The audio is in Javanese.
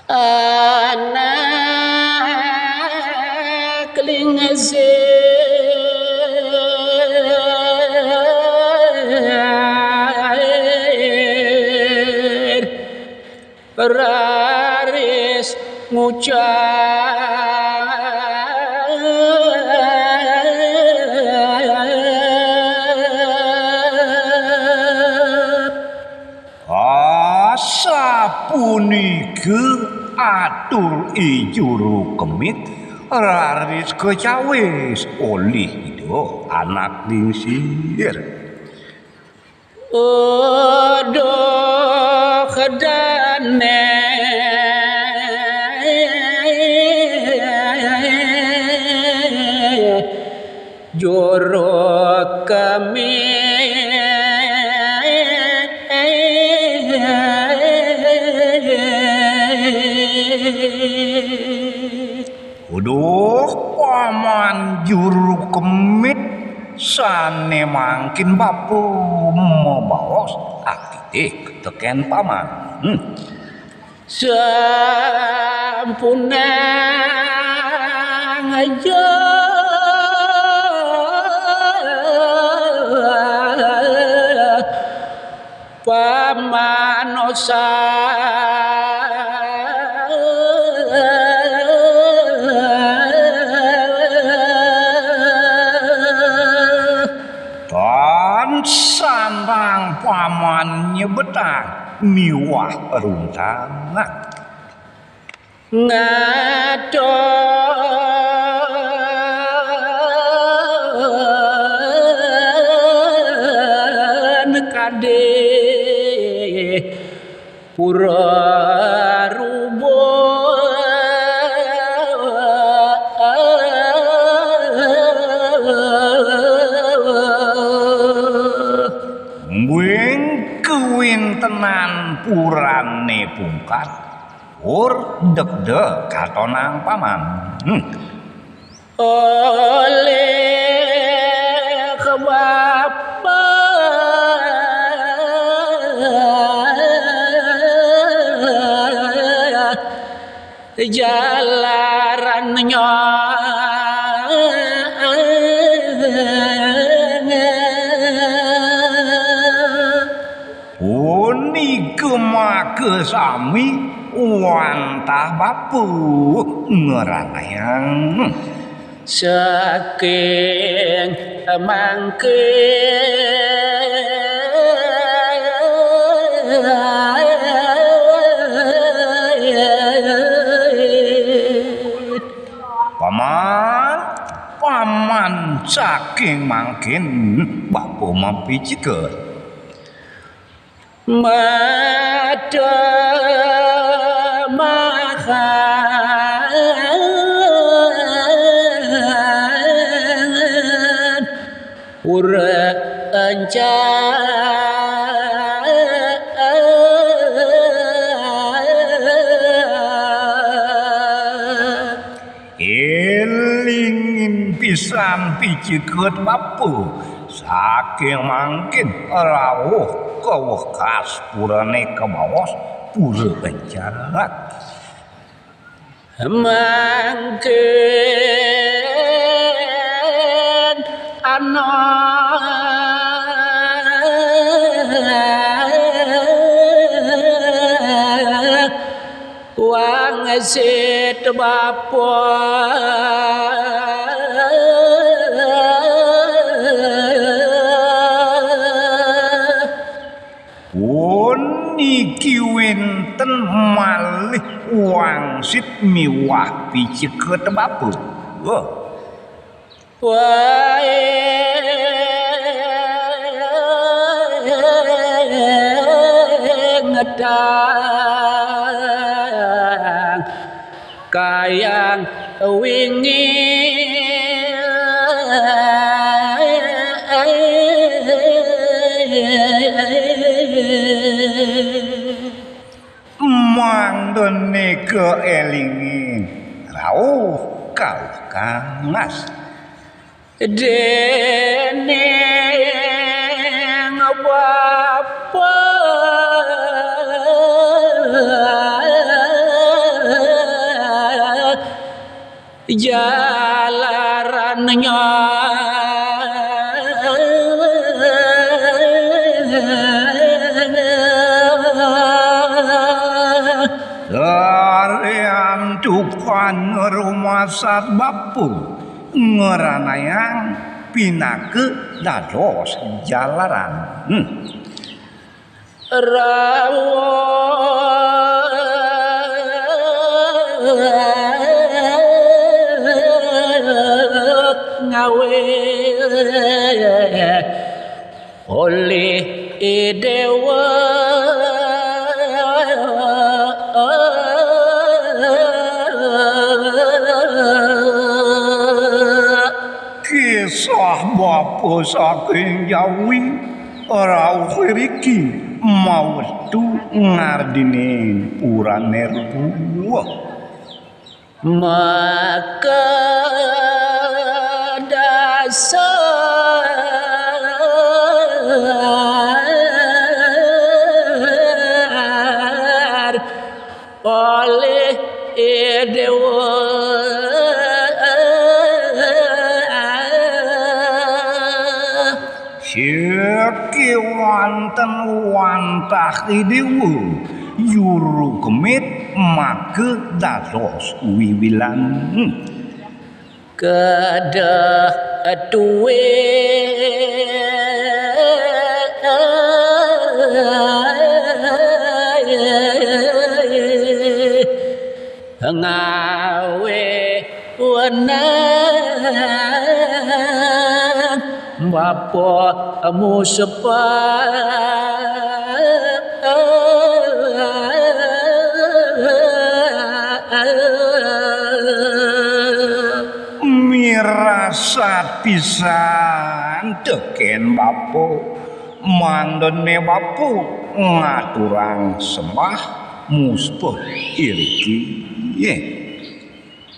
anak lingeser raris ngucap sapunike atur ijuru kemit raris kecawis oleh itu anak lingsir odoh kedane jorok kemit Uduh paman juru kemit sane mangkin bapu membawas akite teken paman sampunang aja pamanosa sandang paman nyebetang miwah runtangan ngadon kade pura tenan purane pungkat ur deg-deg katonang paman oleh kebapa jalaran ke sami wantah bapu ngeranayang saking mangke paman saking mangkin bapu mampi cikeut mada mahan ura elingin pisan picikeut bapu saking mangkin rawuh kewekas purane kebawas pura bencarat mangkin anak wang sit bapa niki wenten malih wangsit miwah picikeut bapu wae ngedang kayang wingi mangdene keelingin rawuh kau kangas dene ngabapa Darean tukan rumah sat bapu ngeranayang pinake dados jalaran. Rawak ngawe oleh dewa Kisah bapa saking Jawi ora iki mau tu ngardine purane rubuh. Maka dasar oleh dewa Syeki wonten wantah dewa yuru kemit make dados wiwilan. kedah tuwe ngawe wenang bapa Mirasat pisan teken bapo mandene bapo ngaturang sembah muspuh iriki